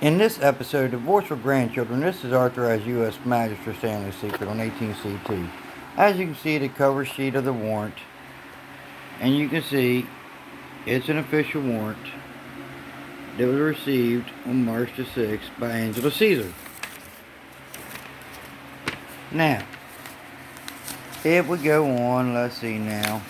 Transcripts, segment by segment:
In this episode, Divorce for Grandchildren, this is Authorized U.S. Magistrate Stanley Secret on 18C2. As you can see, the cover sheet of the warrant, and you can see it's an official warrant that was received on March the 6th by Angela Caesar. Now, if we go on, let's see now.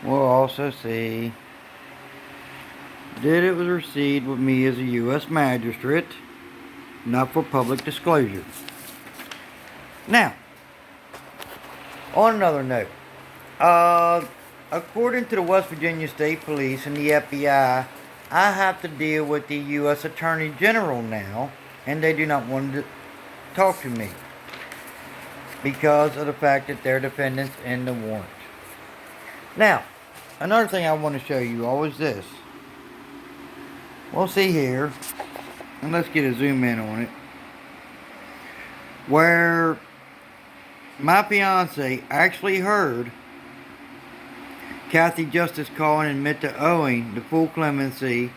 We'll also see that it was received with me as a U.S. magistrate, not for public disclosure. Now, on another note, according to the West Virginia State Police and the FBI, I have to deal with the U.S. Attorney General now, and they do not want to talk to me because of the fact that they're defendants in the warrant. Now, another thing I want to show you all is this. We'll see here, and let's get a zoom in on it, where my fiance actually heard Kathy Justice call and admit to owing the full clemency,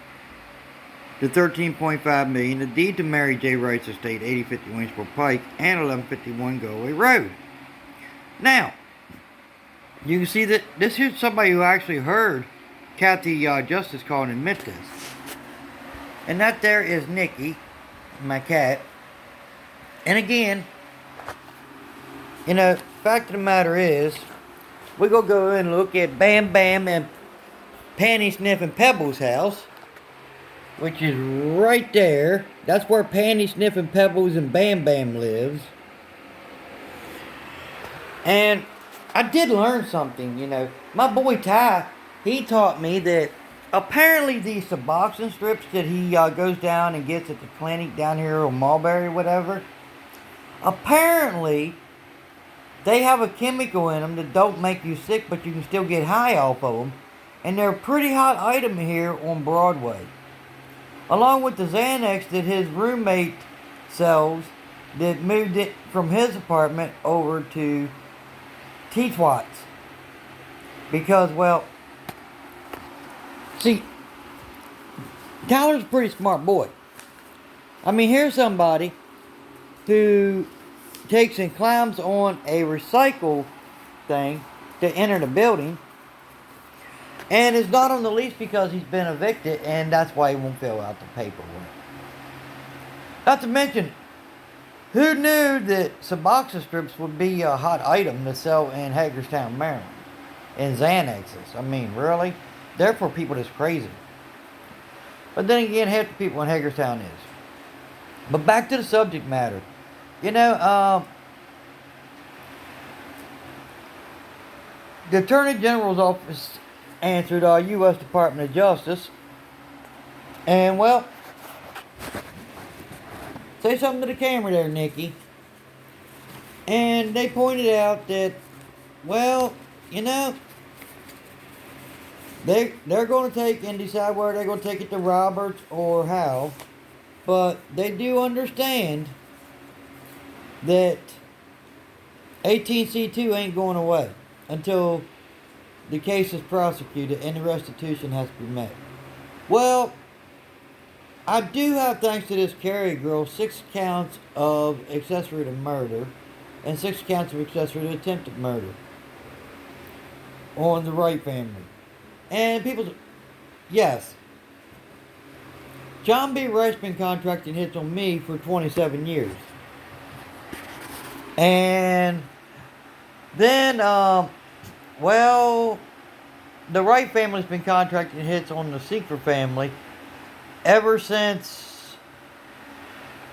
the $13.5 million, the deed to Mary J. Wright's estate, 8050 Winsboro Pike, and 1151 Galway Road. Now, you can see that this is somebody who actually heard Kathy Justice call and admit this. And that there is Nikki, my cat. And again, fact of the matter is, we're going to go and look at Bam Bam and Panty Sniffing Pebbles' house, which is right there. That's where Panty Sniffing Pebbles and Bam Bam lives. And I did learn something, My boy Ty, he taught me that apparently these Suboxone strips that he goes down and gets at the clinic down here on Mulberry or whatever, apparently they have a chemical in them that don't make you sick, but you can still get high off of them. And they're a pretty hot item here on Broadway. Along with the Xanax that his roommate sells that moved it from his apartment over to T-Twats. Because, well, see, Tyler's a pretty smart boy. I mean, here's somebody who takes and climbs on a recycle thing to enter the building and is not on the lease because he's been evicted, and that's why he won't fill out the paperwork. Not to mention, who knew that Suboxone strips would be a hot item to sell in Hagerstown, Maryland? And Xanaxes. I mean, really? They're for people that's crazy. But then again, half the people in Hagerstown is. But back to the subject matter. The Attorney General's office answered our U.S. Department of Justice. And, well, say something to the camera there, Nikki. And they pointed out that, well, they're going to take and decide whether they're going to take it to Roberts or how. But they do understand that 18C2 ain't going away until the case is prosecuted and the restitution has to be met. Well, I do have, thanks to this Carrie girl, 6 counts of accessory to murder and 6 counts of accessory to attempted murder on the Wright family. And people, yes, John B. Wright's been contracting hits on me for 27 years. And then, well, the Wright family's been contracting hits on the Secret family ever since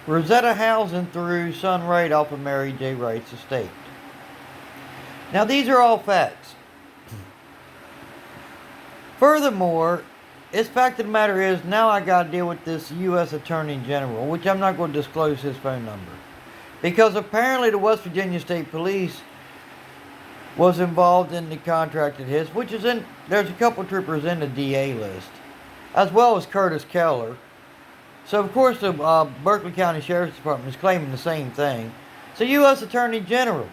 Rosetta Housend threw Son Wright off of Mary J. Wright's estate. Now, these are all facts. Furthermore, it's fact of the matter is, now I got to deal with this U.S. Attorney General, which I'm not going to disclose his phone number. Because apparently the West Virginia State Police was involved in the contracted hits, which is there's a couple troopers in the DA list, as well as Curtis Keller, So, of course, the Berkeley County Sheriff's Department is claiming the same thing. So, U.S. Attorney General,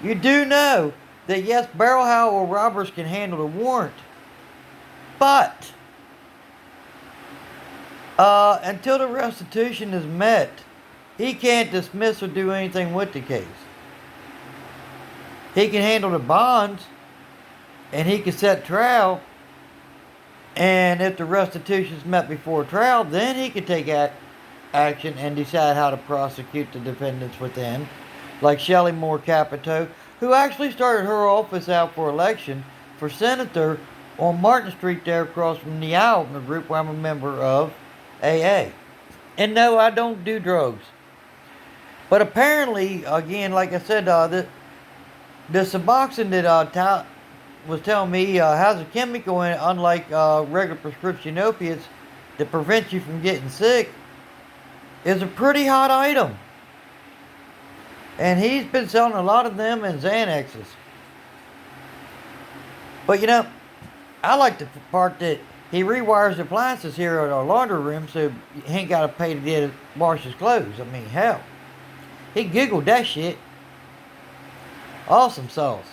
you do know that, yes, barrel howl robbers can handle the warrant. But, until the restitution is met, he can't dismiss or do anything with the case. He can handle the bonds, and he can set trial. And if the restitution is met before trial, then he can take action and decide how to prosecute the defendants within. Like Shelley Moore Capito, who actually started her office out for election for senator on Martin Street there across from the Alvin group where I'm a member of AA. And no, I don't do drugs. But apparently, again, like I said, the Suboxone that was telling me has a chemical in it, unlike regular prescription opiates, that prevents you from getting sick, is a pretty hot item. And he's been selling a lot of them and Xanaxes. But you know, I like the part that he rewires the appliances here at our laundry room so he ain't got to pay to wash his clothes. I mean, hell. He Googled that shit. Awesome sauce.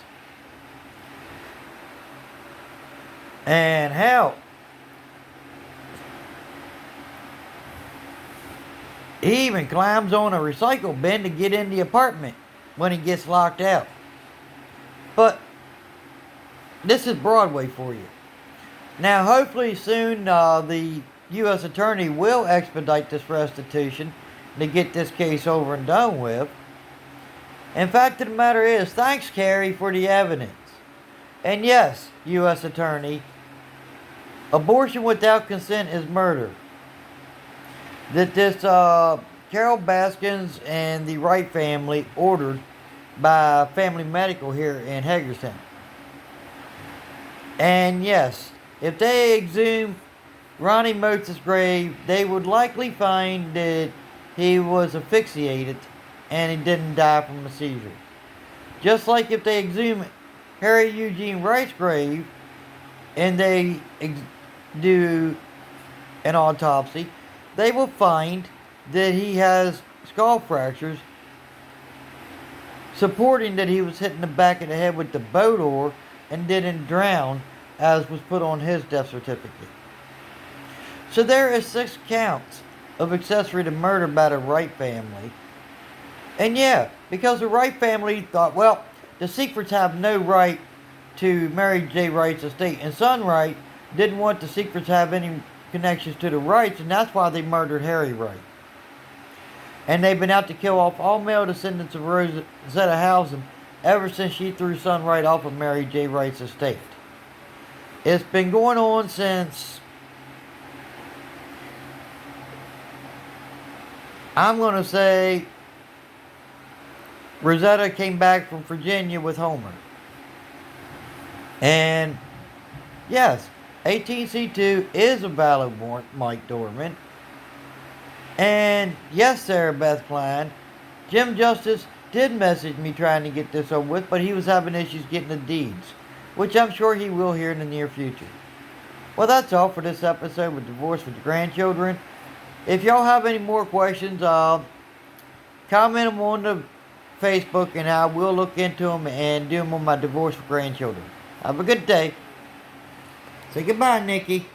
And hell, he even climbs on a recycle bin to get in the apartment when he gets locked out. But this is Broadway for you. Now, hopefully soon the U.S. Attorney will expedite this restitution to get this case over and done with. And fact of the matter is, thanks, Carrie, for the evidence. And yes, U.S. Attorney, abortion without consent is murder. That this Carol Baskins and the Wright family ordered by Family Medical here in Hagerstown. And yes, if they exhume Ronnie Moats' grave, they would likely find that he was asphyxiated and he didn't die from a seizure. Just like if they exhume Harry Eugene Wright's grave and they do an autopsy, they will find that he has skull fractures, supporting that he was hit in the back of the head with the boat oar and didn't drown, as was put on his death certificate. So there is 6 counts of accessory to murder by the Wright family. And yeah, because the Wright family thought, well, the Secrets have no right to Mary J. Wright's estate, and Son Wright didn't want the Secrets to have any connections to the Wrights, and that's why they murdered Harry Wright. And they've been out to kill off all male descendants of Rosetta Housend ever since she threw Son Wright off of Mary J. Wright's estate. It's been going on since, I'm going to say, Rosetta came back from Virginia with Homer. And yes, 18C2 is a valid warrant, Mike Dorman. And yes, Sarah Beth Klein, Jim Justice did message me trying to get this over with, but he was having issues getting the deeds, which I'm sure he will here in the near future. Well, that's all for this episode with Divorce with the Grandchildren. If y'all have any more questions, comment them on the Facebook and I will look into them and do them on my Divorce with Grandchildren. Have a good day. Say goodbye, Nikki.